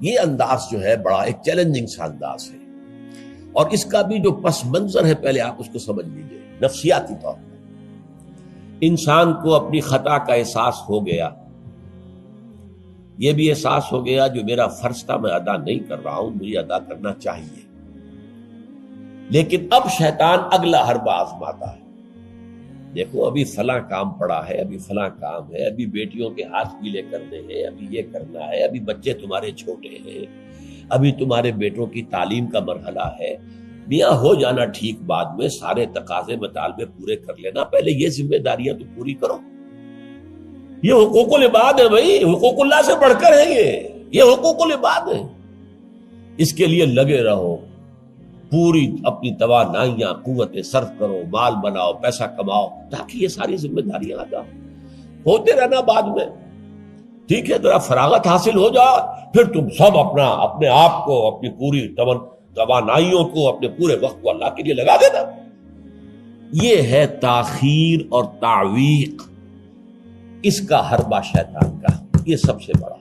یہ انداز جو ہے بڑا ایک چیلنجنگ سا انداز ہے، اور اس کا بھی جو پس منظر ہے پہلے آپ اس کو سمجھ لیجئے۔ نفسیاتی طور پر انسان کو اپنی خطا کا احساس ہو گیا، یہ بھی احساس ہو گیا جو میرا فرض تھا میں ادا نہیں کر رہا ہوں، مجھے ادا کرنا چاہیے، لیکن اب شیطان اگلا حربہ آزماتا ہے۔ دیکھو ابھی فلاں کام پڑا ہے، ابھی فلاں کام ہے، ابھی بیٹیوں کے ہاتھ گیلے کرنے ہیں، ابھی یہ کرنا ہے، ابھی بچے تمہارے چھوٹے ہیں، ابھی تمہارے بیٹوں کی تعلیم کا مرحلہ ہے، میاں ہو جانا ٹھیک، بعد میں سارے تقاضے مطالبے پورے کر لینا، پہلے یہ ذمہ داریاں تو پوری کرو۔ یہ حقوق العباد ہے بھائی، حقوق اللہ سے بڑھ کر ہے، یہ حقوق العباد ہے، اس کے لیے لگے رہو، پوری اپنی توانائیاں قوتیں صرف کرو، مال بناؤ، پیسہ کماؤ، تاکہ یہ ساری ذمہ داریاں ادا ہوتے رہنا۔ بعد میں ٹھیک ہے ذرا فراغت حاصل ہو جا، پھر تم سب اپنے آپ کو، اپنی پوری توانائیوں کو، اپنے پورے وقت کو اللہ کے لیے لگا دینا۔ یہ ہے تاخیر اور تعویق، اس کا حربہ شیطان کا، یہ سب سے بڑا۔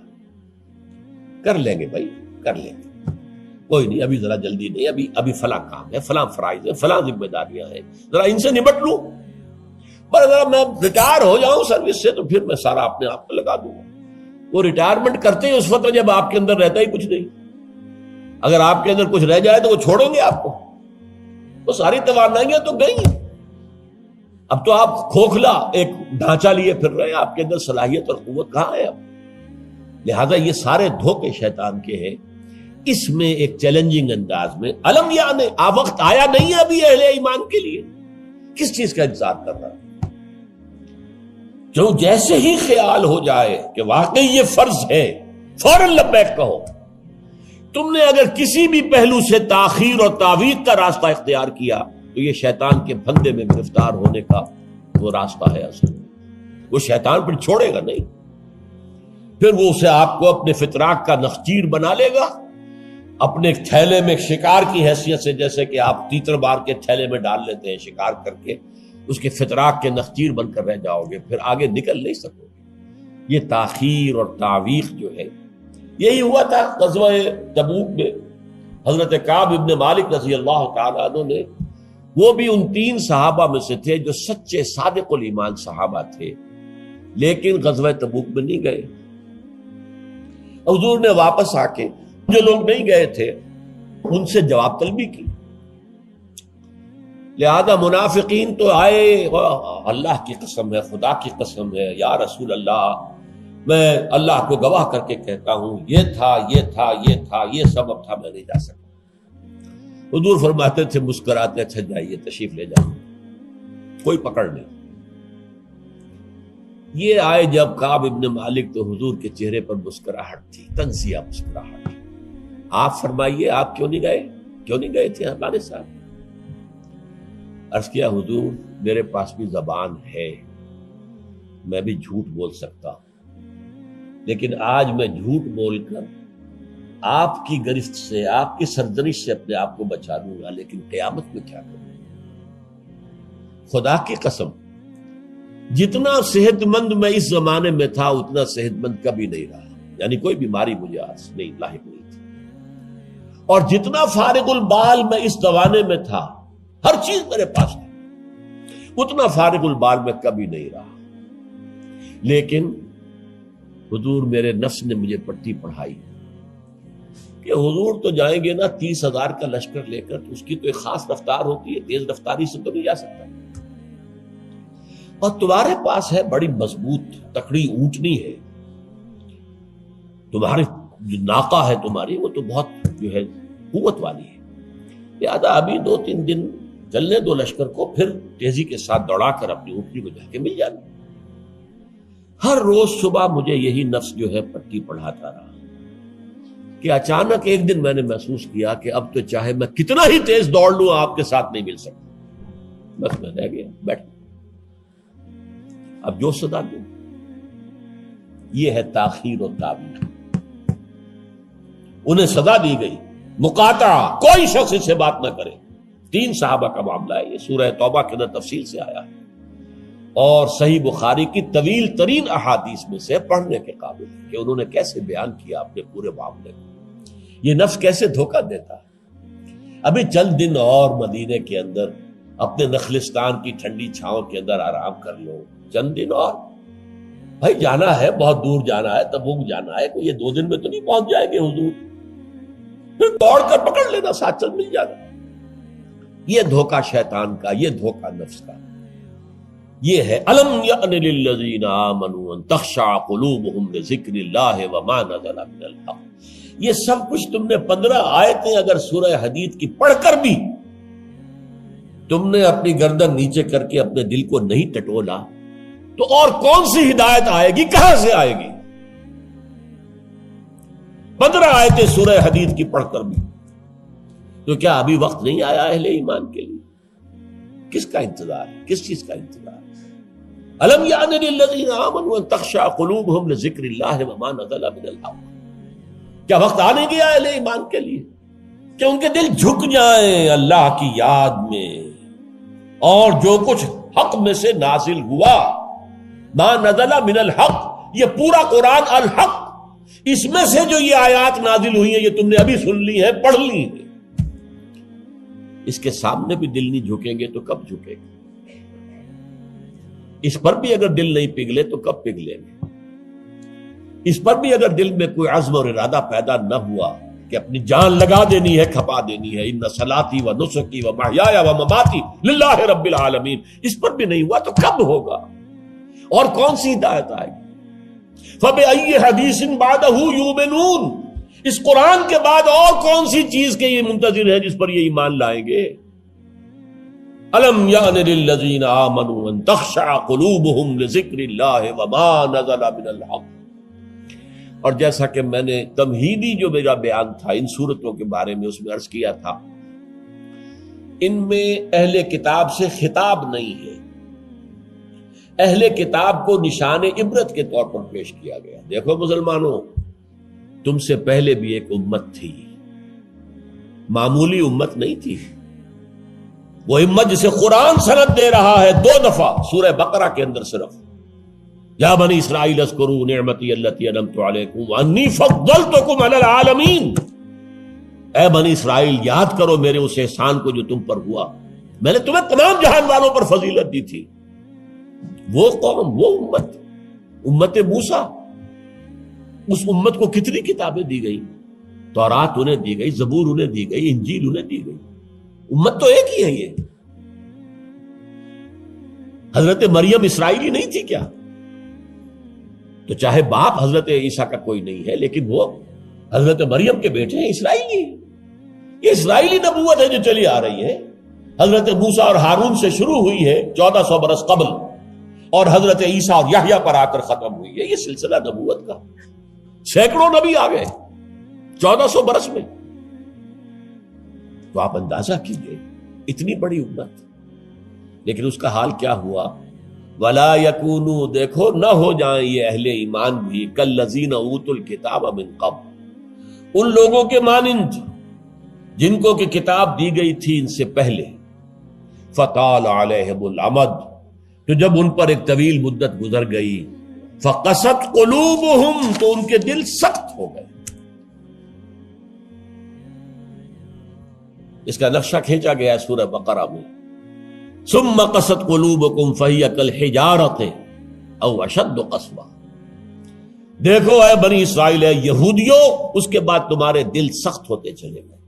کر لیں گے بھائی، کر لیں گے، کوئی نہیں، ابھی ذرا جلدی نہیں، ابھی فلاں کام ہے، فلاں فرائض ہے، فلاں ذمہ داریاں ہیں، ذرا ان سے نمٹ لوں، پر ذرا میں ریٹائر ہو جاؤں سروس سے تو پھر میں سارا اپنے آپ کو لگا دوں گا۔ وہ ریٹائرمنٹ کرتے ہیں اس وقت جب آپ کے اندر رہتا ہی کچھ نہیں، اگر آپ کے اندر کچھ رہ جائے تو وہ چھوڑیں گے آپ کو، وہ ساری توانائیاں تو گئی ہیں، اب تو آپ کھوکھلا ایک ڈھانچہ لیے پھر رہے ہیں، آپ کے اندر صلاحیت اور قوت کہاں ہے اب؟ لہذا یہ سارے دھوکے شیطان کے ہیں۔ اس میں ایک چیلنجنگ انداز میں علم یعنی وقت آیا نہیں ہے ابھی اہل ایمان کے لیے، کس چیز کا انتظار کر رہا ہے؟ جو جیسے ہی خیال ہو جائے کہ واقعی یہ فرض ہے، فوراً لبیک کہو۔ تم نے اگر کسی بھی پہلو سے تاخیر اور تعویق کا راستہ اختیار کیا تو یہ شیطان کے پھندے میں گرفتار ہونے کا وہ راستہ ہے اصل۔ وہ شیطان پھر چھوڑے گا نہیں، پھر وہ اسے آپ کو اپنے فتراک کا نخچیر بنا لے گا، اپنے تھیلے میں شکار کی حیثیت سے، جیسے کہ آپ تیتر بار کے تھیلے میں ڈال لیتے ہیں شکار کر کے، اس کے فتراک کے نخچیر بن کر رہ جاؤ گے، پھر آگے نکل نہیں سکو گے۔ یہ تاخیر اور تعویق جو ہے، یہی ہوا تھا غزوہ تبوک میں۔ حضرت کعب ابن مالک رضی اللہ تعالیٰ عنہ نے، وہ بھی ان 3 صحابہ میں سے تھے جو سچے صادق الایمان صحابہ تھے، لیکن غزوہ تبوک میں نہیں گئے۔ حضور نے واپس آ کے جو لوگ نہیں گئے تھے ان سے جواب طلبی کی، لہذا منافقین تو آئے، اللہ کی قسم ہے، خدا کی قسم ہے یا رسول اللہ، میں اللہ کو گواہ کر کے کہتا ہوں یہ تھا یہ تھا یہ تھا، یہ سبب تھا، میں نہیں جا سکتا۔ حضور فرماتے تھے مسکراتے، اچھا جائیے تشریف لے جائیں، کوئی پکڑ نہیں۔ یہ آئے جب کعب ابن مالک تو حضور کے چہرے پر مسکراہٹ تھی، تنزیہ مسکراہٹ۔ آپ فرمائیے آپ کیوں نہیں گئے، کیوں نہیں گئے تھے ہمارے ساتھ؟ عرض کیا حضور میرے پاس بھی زبان ہے، میں بھی جھوٹ بول سکتا ہوں، لیکن آج میں جھوٹ بول کر آپ کی گرفت سے، آپ کی سرزنش سے اپنے آپ کو بچا لوں گا، لیکن قیامت میں کیا کروں؟ خدا کی قسم جتنا صحت مند میں اس زمانے میں تھا اتنا صحت مند کبھی نہیں رہا، یعنی کوئی بیماری مجھے آج نہیں لاحق نہیں تھی، اور جتنا فارغ البال میں اس زمانے میں تھا، ہر چیز میرے پاس تھی، اتنا فارغ البال میں کبھی نہیں رہا۔ لیکن حضور میرے نفس نے مجھے پٹی پڑھائی کہ حضور تو جائیں گے نا 30,000 کا لشکر لے کر، تو اس کی تو ایک خاص رفتار ہوتی ہے، تیز رفتاری سے تو نہیں جا سکتا، اور تمہارے پاس ہے بڑی مضبوط تکڑی اونٹنی ہے، تمہاری جو ناقہ ہے تمہاری وہ تو بہت جو ہے قوت والی ہے، لہذا ابھی 2-3 دن چلنے دو لشکر کو، پھر تیزی کے ساتھ دوڑا کر اپنی اونٹنی کو جا کے مل جانا۔ ہر روز صبح مجھے یہی نفس جو ہے پٹی پڑھاتا رہا کہ اچانک ایک دن میں نے محسوس کیا کہ اب تو چاہے میں کتنا ہی تیز دوڑ لوں آپ کے ساتھ نہیں مل سکتا، بس میں رہ گیا بیٹھ، اب جو صدا دوں۔ یہ ہے تاخیر و تعویق۔ انہیں سزا دی گئی، مقاطعہ، کوئی شخص اس سے بات نہ کرے۔ 3 صحابہ کا معاملہ ہے، یہ سورہ توبہ کے اندر تفصیل سے آیا ہے، اور صحیح بخاری کی طویل ترین احادیث میں سے پڑھنے کے قابل ہے کہ انہوں نے کیسے بیان کیا اپنے پورے معاملے کو۔ یہ نفس کیسے دھوکہ دیتا ہے. ابھی چند دن اور مدینے کے اندر اپنے نخلستان کی ٹھنڈی چھاؤں کے اندر آرام کر لو، چند دن اور. بھائی جانا ہے، بہت دور جانا ہے، تبوک جانا ہے، کوئی یہ 2 دن میں تو نہیں پہنچ جائے گے حضور. پھر دوڑ کر پکڑ لینا، ساتھ چل مل جانا. یہ دھوکہ شیطان کا، یہ دھوکہ نفس کا. یہ ہے الم یأن للذین آمنوا ان تخشع قلوبہم لذکر اللہ وما نزل من الحق. یہ سب کچھ تم نے 15 آیتیں اگر سورہ حدید کی پڑھ کر بھی تم نے اپنی گردن نیچے کر کے اپنے دل کو نہیں ٹٹولا تو اور کون سی ہدایت آئے گی، کہاں سے آئے گی؟ 15 آیتیں سورہ حدید کی پڑھ کر بھی. تو کیا ابھی وقت نہیں آیا اہل ایمان کے لیے؟ کس کا انتظار ہے؟ کس چیز کا انتظار ہے؟ الم یأن للذین آمنوا ان تخشع قلوبہم لذکر اللہ وما نزل من الحق. کیا وقت آنے گیا اہل ایمان کے لیے کہ ان کے دل جھک جائیں اللہ کی یاد میں، اور جو کچھ حق میں سے نازل ہوا، ما نزل من الحق، یہ پورا قرآن الحق، اس میں سے جو یہ آیات نازل ہوئی ہیں یہ تم نے ابھی سن لی ہیں، پڑھ لی ہیں، اس کے سامنے بھی دل نہیں جھکیں گے تو کب جھکیں گے؟ اس پر بھی اگر دل نہیں پگھلے تو کب پگھلیں گے؟ اس پر بھی اگر دل میں کوئی عزم اور ارادہ پیدا نہ ہوا کہ اپنی جان لگا دینی ہے، کھپا دینی ہے، ان صلاتی و نسکی و محیایا و مماتی للہ رب العالمین، اس پر بھی نہیں ہوا تو کب ہوگا؟ اور کون سی ہدایت آئے گی؟ فَبِأَيِّ حَدِيثٍ بَعْدَهُ يُؤْمِنُونَ، اس قرآن کے بعد اور کون سی چیز کے یہ منتظر ہے جس پر یہ ایمان لائیں گے؟ الم یأن للذین آمنوا ان تخشع قلوبہم لذکر اللہ وما نزل من الحق. اور جیسا کہ میں نے تمہیدی جو میرا بیان تھا ان صورتوں کے بارے میں، اس میں عرض کیا تھا ان میں اہل کتاب سے خطاب نہیں ہے، اہل کتاب کو نشان عبرت کے طور پر پیش کیا گیا. دیکھو مسلمانوں، تم سے پہلے بھی ایک امت تھی، معمولی امت نہیں تھی. وہ امت جسے قرآن سند دے رہا ہے 2 دفعہ سورہ بقرہ کے اندر صرف، یا بنی اسرائیل اذکروا نعمتی التی انعمت علیکم وانی فضلتکم علی العالمین. اے بنی اسرائیل، یاد کرو میرے اس احسان کو جو تم پر ہوا، میں نے تمہیں تمام جہان والوں پر فضیلت دی تھی. وہ قوم، وہ امت، امت موسیٰ، اس امت کو کتنی کتابیں دی گئی؟ تورات انہیں دی گئی، زبور انہیں دی گئی، انجیل انہیں دی گئی. امت تو ایک ہی ہے. یہ حضرت مریم اسرائیلی نہیں تھی کیا؟ تو چاہے باپ حضرت عیسیٰ کا کوئی نہیں ہے لیکن وہ حضرت مریم کے بیٹے ہیں، اسرائیلی. یہ اسرائیلی نبوت ہے جو چلی آ رہی ہے. حضرت موسیٰ اور ہارون سے شروع ہوئی ہے 1400 برس قبل، اور حضرت عیسیٰ اور یحییٰ پر آ کر ختم ہوئی ہے. یہ سلسلہ نبوت کا، سینکڑوں نبی آ گئے 1400 برس میں. تو آپ اندازہ کیجئے اتنی بڑی امت، لیکن اس کا حال کیا ہوا؟ وَلَا يَكُونُوا، دیکھو نہ ہو جائیں یہ اہل ایمان بھی كَالَّذِينَ أُوتُوا الْكِتَابَ مِن قَبْلُ، ان لوگوں کے مانند جن کو کہ کتاب دی گئی تھی ان سے پہلے. فَطَالَ عَلَيْهِمُ الْأَمَدُ، تو جب ان پر ایک طویل مدت گزر گئی، فَقَسَتْ قُلُوبُهُمْ، تو ان کے دل سخت ہو گئے. اس کا نقشہ کھینچا گیا ہے سورہ بقرہ میں. ثم قست قلوبکم فہی کالحجارۃ او اشد قسوہ. دیکھو اے بنی اسرائیل، اے یہودیوں، اس کے بعد تمہارے دل سخت ہوتے چلے گئے.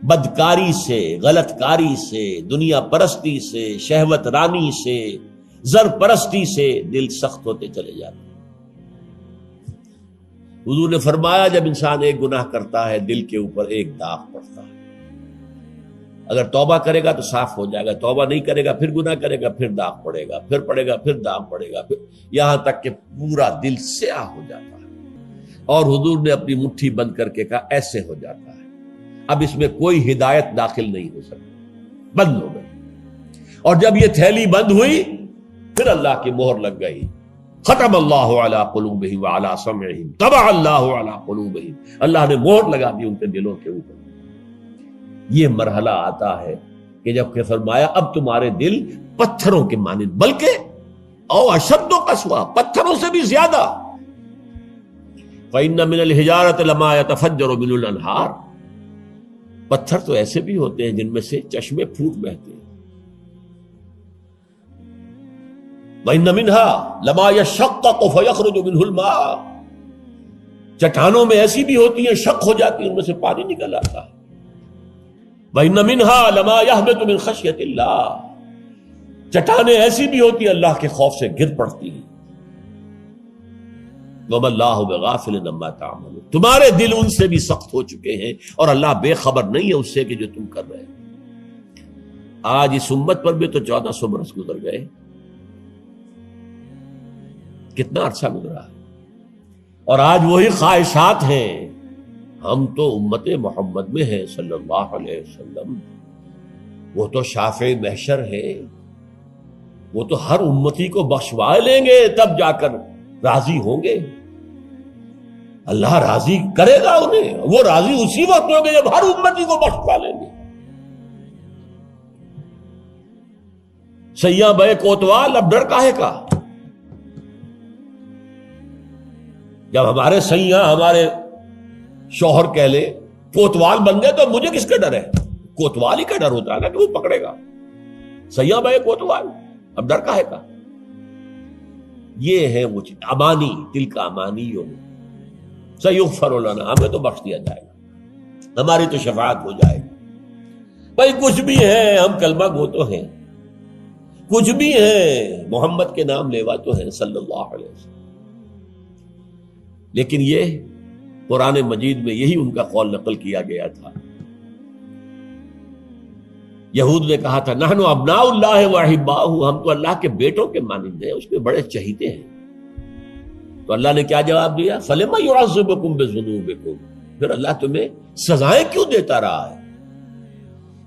بدکاری سے، غلط کاری سے، دنیا پرستی سے، شہوت رانی سے، زر پرستی سے دل سخت ہوتے چلے جاتے. حضور نے فرمایا جب انسان ایک گناہ کرتا ہے دل کے اوپر ایک داغ پڑتا ہے. اگر توبہ کرے گا تو صاف ہو جائے گا، توبہ نہیں کرے گا پھر گناہ کرے گا، پھر داغ پڑے گا، پھر پڑے گا، پھر داغ پڑے گا، پھر یہاں تک کہ پورا دل سیاہ ہو جاتا ہے. اور حضور نے اپنی مٹھی بند کر کے کہا ایسے ہو جاتا ہے، اب اس میں کوئی ہدایت داخل نہیں ہو سکتی، بند ہو گئی. اور جب یہ تھیلی بند ہوئی پھر اللہ کی مہر لگ گئی. ختم اللہ علی قلوبہم وعلی سمعہم طبع اللہ علی قلوبہم، اللہ نے مہر لگا دی ان کے دلوں کے اوپر. یہ مرحلہ آتا ہے کہ جب کہ فرمایا اب تمہارے دل پتھروں کے مانند، بلکہ او اشد قسوہ، پتھروں سے بھی زیادہ. فَإِنَّ مِنَ الْحِجَارَةِ لَمَا يَتَفَجَّرُ مِنْهُ الْأَنْهَارُ، پتھر تو ایسے بھی ہوتے ہیں جن میں سے چشمے پھوٹ بہتے ہیں. وَإِنَّ مِنْهَا لَمَا يَشَّقَّقُ فَيَخْرُجُ مِنْهُ الْمَاءُ، چٹانوں میں ایسی بھی ہوتی ہیں شق ہو جاتی ہیں ان میں سے پانی نکل آتا ہے. وَإِنَّ مِنْهَا لَمَا يَهْبِطُ مِنْ خَشْيَةِ اللَّهِ، چٹانیں ایسی بھی ہوتی ہیں اللہ کے خوف سے گر پڑتی ہیں. وَمَا اللَّهُ بِغَافِلٍ عَمَّا تَعْمَلُونَ، تمہارے دل ان سے بھی سخت ہو چکے ہیں اور اللہ بے خبر نہیں ہے اس سے کہ جو تم کر رہے ہیں. آج اس امت پر بھی تو 1400 برس گزر گئے، کتنا عرصہ گزرا ہے، اور آج وہی خواہشات ہیں. ہم تو امت محمد میں ہیں صلی اللہ علیہ وسلم، وہ تو شافع محشر ہے، وہ تو ہر امتی کو بخشوا لیں گے تب جا کر راضی ہوں گے. اللہ راضی کرے گا انہیں، وہ راضی اسی وقت ہوں گے جب ہر امتی کو بخشوا لیں گے. سیاں بے کوتوال، اب ڈر کاہے کا؟ جب ہمارے سیاں ہمارے شوہر کہہ لے کوتوال بن گئے تو مجھے کس کا ڈر ہے؟ کوتوال ہی کا ڈر ہوتا ہے نا کہ وہ پکڑے گا. سیاں بے کوتوال، اب ڈر کاہے کا؟ یہ ہے وہ چیز، امانی، دل کا امانی ہو. سیغفر لنا، ہمیں تو بخش دیا جائے گا، ہماری تو شفاعت ہو جائے گی. بھائی کچھ بھی ہے، ہم کلمہ گو تو ہیں، کچھ بھی ہیں، محمد کے نام لیوا تو ہیں صلی اللہ علیہ وسلم. لیکن یہ قرآن مجید میں یہی ان کا قول نقل کیا گیا تھا. یہود نے کہا تھا نحن ابناء اللہ واحباؤہ، ہم تو اللہ کے بیٹوں کے مانند ہیں، اس کے بڑے چہیتے ہیں. تو اللہ نے کیا جواب دیا؟ فَلِمَ يُعَذِّبُكُم بِذُنُوبِكُم، پھر اللہ تمہیں سزائیں کیوں دیتا رہا ہے؟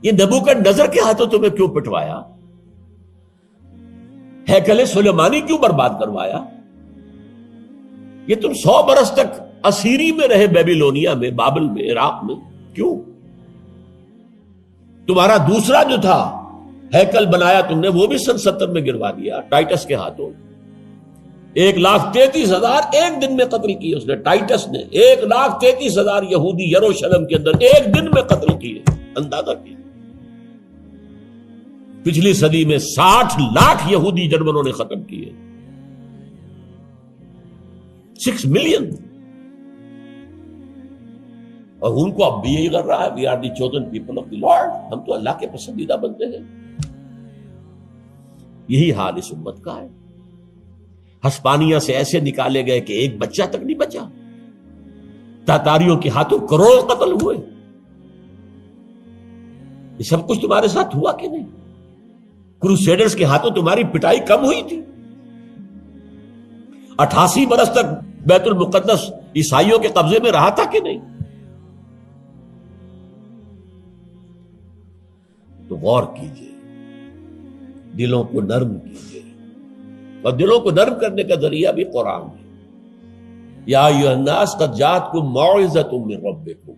یہ نبوکدنضر کے ہاتھوں تمہیں کیوں پٹوایا؟ ہیکل سلیمانی کیوں برباد کروایا؟ یہ تم 100 برس تک اسیری میں رہے، بیبیلونیا میں، بابل میں، عراق میں، کیوں؟ تمہارا دوسرا جو تھا ہیکل بنایا تم نے، وہ بھی سن 70 میں گروا دیا ٹائٹس کے ہاتھوں. 1,33,000 ایک دن میں قتل کیے اس نے، ٹائٹس نے 1,33,000 یہودی یروشلم کے اندر ایک دن میں قتل کیے. اندازہ کیے پچھلی صدی میں 60 لاکھ یہودی جرمنوں نے ختم کیے. 6 ملین. اور ان کو اب بھی یہی کر رہا ہے، we are the chosen people of the Lord, ہم تو اللہ کے پسندیدہ بندے ہیں. یہی حال اس امت کا ہے. ہسپانیہ سے ایسے نکالے گئے کہ ایک بچہ تک نہیں بچا. تاتاریوں کے ہاتھوں کروڑ قتل ہوئے. یہ سب کچھ تمہارے ساتھ ہوا کہ نہیں؟ کروسیڈرز کے ہاتھوں تمہاری پٹائی کم ہوئی تھی؟ 88 برس تک بیت المقدس عیسائیوں کے قبضے میں رہا تھا کہ نہیں؟ تو غور کیجئے، دلوں کو نرم کیجئے، اور دلوں کو نرم کرنے کا ذریعہ بھی قرآن ہے. یا ایھا الناس قد جاءتکم موعظۃ من ربکم،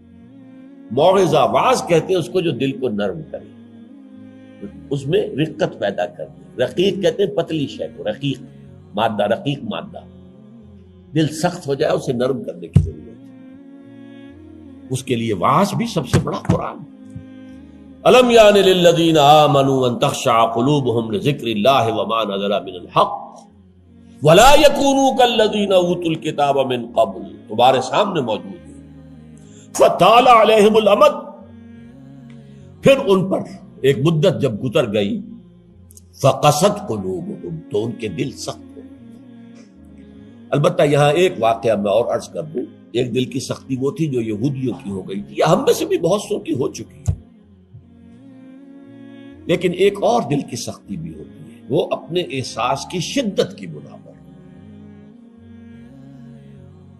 موعظہ، واعظ کہتے ہیں اس کو جو دل کو نرم کرے، اس میں رقت پیدا کر دے. رقیق کہتے ہیں پتلی شے کو، رقیق مادہ، رقیق مادہ. دل سخت ہو جائے اسے نرم کرنے کی ضرورت ہے. اس کے لیے واعظ بھی سب سے بڑا قرآن. الم یان للذین آمنوا ان تخشع قلوبهم لذکر اللہ وما نزل من الحق ولا یکونوا کالذین اوتوا الکتاب من قبل، تمہارے سامنے موجود ہے. فطال علیہم الامد، پھر ان پر ایک مدت جب گزر گئی، فقست قلوبهم، تو ان کے دل سخت ہو. البتہ یہاں ایک واقعہ میں اور عرض کر دوں. ایک دل کی سختی وہ تھی جو یہودیوں کی ہو گئی تھی، یا ہم میں سے بھی بہت سو کی ہو چکی ہے. لیکن ایک اور دل کی سختی بھی ہوتی ہے، وہ اپنے احساس کی شدت کی بنا پر.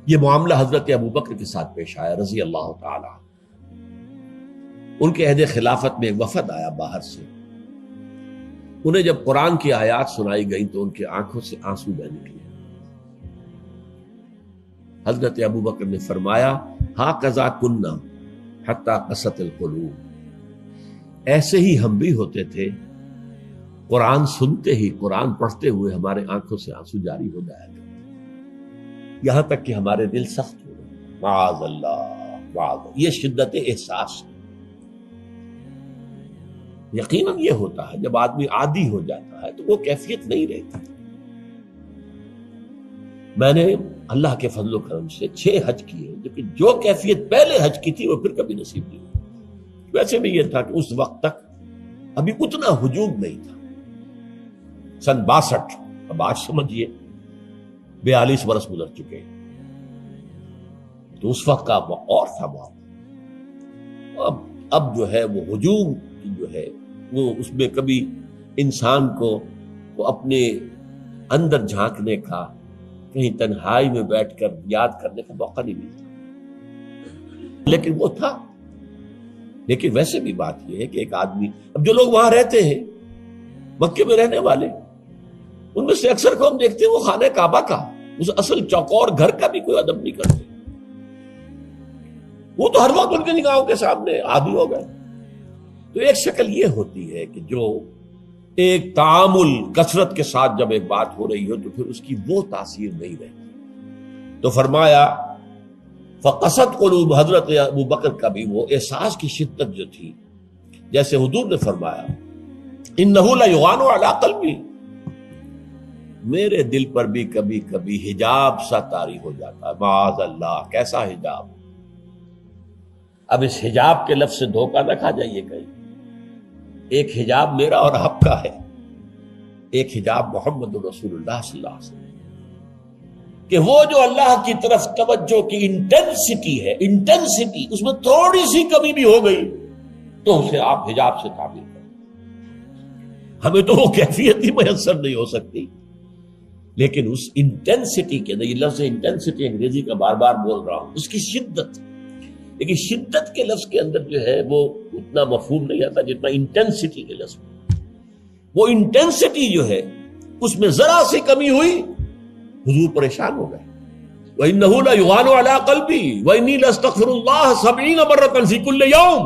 یہ معاملہ حضرت ابوبکر کے ساتھ پیش آیا رضی اللہ تعالی. ان کے عہد خلافت میں ایک وفد آیا باہر سے. انہیں جب قرآن کی آیات سنائی گئی تو ان کی آنکھوں سے آنسو بہ نکلے. حضرت ابوبکر نے فرمایا ہاکذا کنا حتی قست القلوب، ایسے ہی ہم بھی ہوتے تھے، قرآن سنتے ہی، قرآن پڑھتے ہوئے ہمارے آنکھوں سے آنسو جاری ہو جایا کرتے، یہاں تک کہ ہمارے دل سخت ہو گئے. معاذ اللہ، معاذ اللہ، یہ شدت احساس ہے۔ یقیناً یہ ہوتا ہے جب آدمی عادی ہو جاتا ہے تو وہ کیفیت نہیں رہتی۔ میں نے اللہ کے فضل و کرم سے 6 حج کیے، لیکن جو کیفیت پہلے حج کی تھی وہ پھر کبھی نصیب نہیں ہوئی۔ ویسے بھی یہ تھا کہ اس وقت تک ابھی اتنا ہجوم نہیں تھا۔ سن 62، اب آج سمجھیے 42 برس گزر چکے، تو اس وقت کا اور تھا معاملہ۔ اب جو ہے وہ ہجوم جو ہے وہ اس میں کبھی انسان کو اپنے اندر جھانکنے کا، کہیں تنہائی میں بیٹھ کر یاد کرنے کا موقع نہیں ملتا، لیکن وہ تھا۔ لیکن ویسے بھی بات یہ ہے کہ ایک آدمی، اب جو لوگ وہاں رہتے ہیں مکے میں رہنے والے، ان میں سے اکثر کو ہم دیکھتے ہیں وہ خانہ کعبہ کا، اس اصل چوکور گھر کا بھی کوئی ادب نہیں کرتے۔ وہ تو ہر وقت ان کے نگاہوں کے سامنے عادی ہو گئے۔ تو ایک شکل یہ ہوتی ہے کہ جو ایک تعامل کثرت کے ساتھ جب ایک بات ہو رہی ہو تو پھر اس کی وہ تاثیر نہیں رہتی۔ تو فرمایا فقست قلوب، حضرت ابو بکر کا بھی وہ احساس کی شدت جو تھی، جیسے حضور نے فرمایا انہ لیغان علی قلبی، میرے دل پر بھی کبھی کبھی حجاب سا طاری ہو جاتا ہے۔ معاذ اللہ، کیسا حجاب؟ اب اس حجاب کے لفظ سے دھوکہ نہ کھا جائیے کہیں۔ ایک حجاب میرا اور آپ کا ہے، ایک حجاب محمد رسول اللہ صلی اللہ علیہ وسلم، کہ وہ جو اللہ کی طرف توجہ کی انٹینسٹی ہے، انٹینسٹی اس میں تھوڑی سی کمی بھی ہو گئی تو اسے آپ حجاب سے تعبیر کریں۔ ہمیں تو وہ کیفیت ہی میسر نہیں ہو سکتی، لیکن اس انٹینسٹی کے اندر، یہ لفظ انٹینسٹی انگریزی کا بار بار بول رہا ہوں، اس کی شدت، لیکن شدت کے لفظ کے اندر جو ہے وہ اتنا مفہوم نہیں آتا جتنا انٹینسٹی کے لفظ میں۔ وہ انٹینسٹی جو ہے اس میں ذرا سی کمی ہوئی، حضور پریشان ہو گئے۔ وَإِنَّهُ لَيُغَانُ عَلَىٰ قَلْبِي وَإِنِّي لَأَسْتَغْفِرُ اللَّهَ 70 مَرَّةً فِي كُلِّ يَوْمٍ،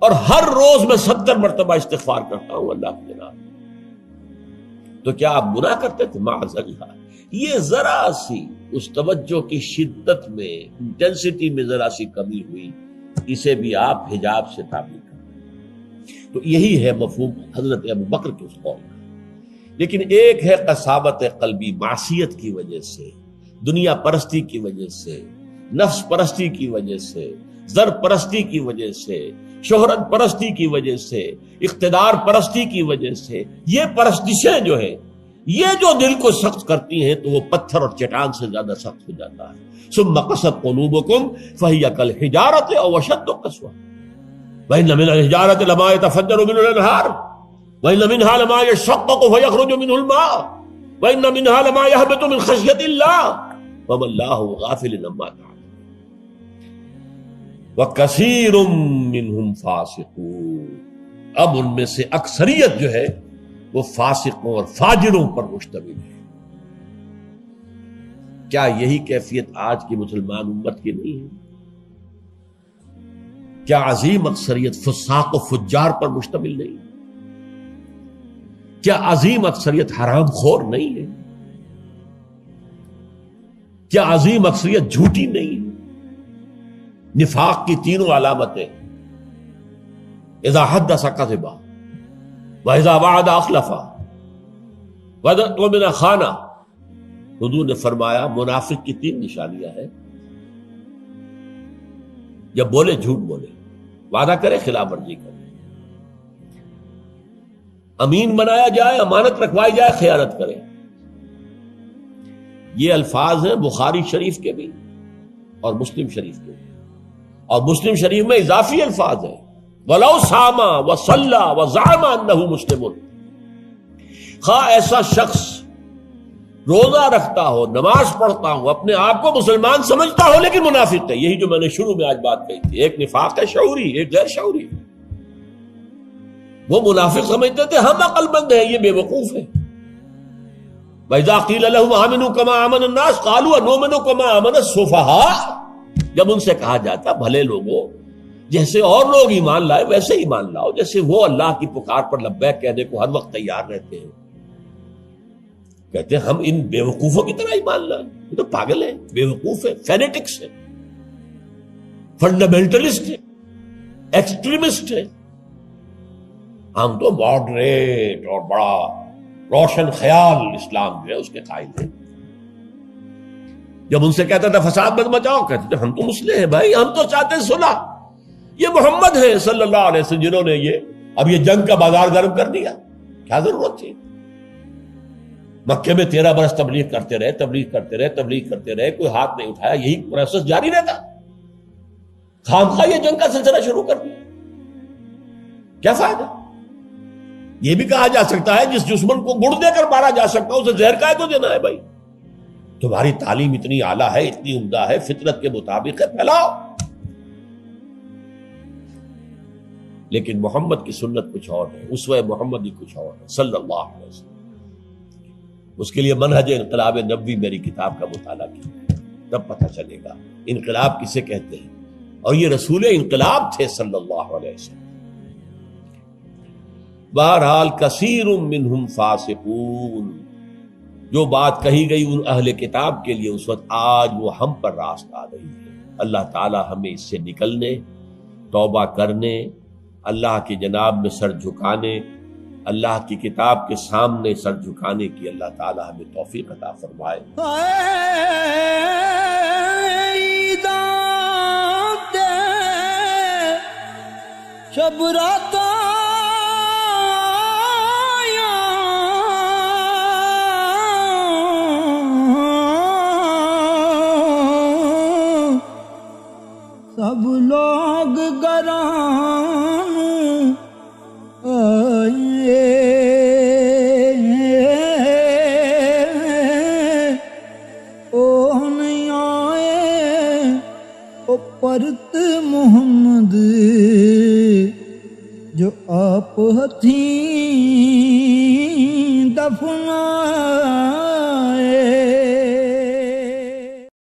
اور ہر روز میں 70 مرتبہ استغفار کرتا ہوں اللہ کی جناب۔ تو کیا آپ گناہ کرتے تھے؟ معاذ اللہ۔ یہ ذرا سی اس توجہ کی شدت میں، انٹینسٹی میں ذرا سی کمی ہوئی، اسے بھی آپ حجاب سے تعبیر کریں۔ تو یہی ہے مفہوم حضرت ابو بکر کے اس قول کا۔ لیکن ایک ہے قساوت قلبی، معصیت کی وجہ سے، دنیا پرستی کی وجہ سے، نفس پرستی کی وجہ سے، زر پرستی کی وجہ سے، شہرت پرستی کی وجہ سے، اقتدار پرستی کی وجہ سے، یہ پرستشیں جو ہے، یہ جو دل کو سخت کرتی ہیں تو وہ پتھر اور چٹان سے زیادہ سخت ہو جاتا ہے۔ ثم قست قلوبکم فہی کالحجارۃ او اشد قسوہ وان من الحجارۃ لما يتفجر منه الانہار وان منها لما يشقق فيخرج منه الماء وان منها لما يهبط من خشیۃ اللہ وما اللہ غافل عما تعملون وکثیر منهم فاسقون۔ اب ان میں سے اکثریت جو ہے وہ فاسقوں اور فاجروں پر مشتمل ہے۔ کیا یہی کیفیت آج کی مسلمان امت کی نہیں ہے؟ کیا عظیم اکثریت فساق و فجار پر مشتمل نہیں؟ کیا عظیم اکثریت حرام خور نہیں ہے؟ کیا عظیم اکثریت جھوٹی نہیں ہے؟ نفاق کی تینوں علامتیں، اذا حدث کذب وَإِذَا وَعَدَ أَخْلَفَ وَإِذَا خَانَ۔ حضور نے فرمایا منافق کی 3 نشانیاں ہیں، جب بولے جھوٹ بولے، وعدہ کرے خلاف ورزی کرے، امین بنایا جائے، امانت رکھوائی جائے، خیانت کرے۔ یہ الفاظ ہیں بخاری شریف کے بھی اور مسلم شریف کے بھی، اور مسلم شریف میں اضافی الفاظ ہیں وَلَوْ صَامَ وَصَلَّى وَزَعَمَ أَنَّهُ مُسْلِمٌ۔ خواہ ایسا شخص روزہ رکھتا ہو، نماز پڑھتا ہو، اپنے آپ کو مسلمان سمجھتا ہو، لیکن منافق ہے۔ یہی جو میں نے شروع میں آج بات کہی تھی، ایک نفاق ہے شعوری، ایک غیر شعوری۔ وہ منافق سمجھتے تھے ہم عقل مند ہیں، یہ بے وقوف ہے۔ وَإِذَا قِيلَ لَهُمْ آمِنُوا كَمَا آمَنَ النَّاسُ قَالُوا أَنُؤْمِنُ كَمَا آمَنَ السُّفَهَاءُ۔ جب ان سے کہا جاتا بھلے لوگوں، جیسے اور لوگ ایمان لائے ویسے ایمان لاؤ، جیسے وہ اللہ کی پکار پر لبیک کہنے کو ہر وقت تیار رہتے ہیں، کہتے ہیں ہم ان بے وقوفوں کی طرح ایمان لائیں، یہ تو پاگل ہیں، بے وقوف ہیں، فینیٹکس ہیں۔ فنڈامنٹلسٹ ہے، ایکسٹریمسٹ ہے. ہم تو ماڈریٹ اور بڑا روشن خیال اسلام جو ہے اس کے قائل ہیں. جب ان سے کہتا تھا فساد مت مچاؤ، کہتے تھے ہم تو مسلح ہیں بھائی، ہم تو چاہتے ہیں صلح. یہ محمد ہے صلی اللہ علیہ وسلم جنہوں نے یہ جنگ کا بازار گرم کر دیا. کیا ضرورت تھی؟ مکے میں 13 برس تبلیغ کرتے رہے، کوئی ہاتھ نہیں اٹھایا، یہی پروسیس جاری رہتا. خامخواہ یہ جنگ کا سلسلہ شروع کر دیا. کیا فائدہ؟ یہ بھی کہا جا سکتا ہے جس دشمن کو گڑ دے کر مارا جا سکتا ہے اسے زہر کا کو دینا ہے. بھائی تمہاری تعلیم اتنی اعلیٰ ہے، اتنی عمدہ ہے، فطرت کے مطابق ہے، پھیلاؤ. لیکن محمد کی سنت کچھ اور ہے، اسوہ محمدی کچھ اور ہے صلی اللہ علیہ وسلم. اس کے لیے منہج انقلاب نبوی میری کتاب کا مطالعہ کیا، تب پتہ چلے گا انقلاب کسے کہتے ہیں. اور یہ رسول انقلاب تھے صلی اللہ علیہ وسلم. بہرحال کثیر منہم فاسقون، جو بات کہی گئی ان اہل کتاب کے لیے اس وقت، آج وہ ہم پر راست آ رہی ہے. اللہ تعالی ہمیں اس سے نکلنے، توبہ کرنے، اللہ کی جناب میں سر جھکانے، اللہ کی کتاب کے سامنے سر جھکانے کی اللہ تعالی ہمیں توفیق عطا فرمائے. شب رات سب لوگ گران آئے، او نہیں آئے او پرت محمد جو آپ ہتھیں دفنا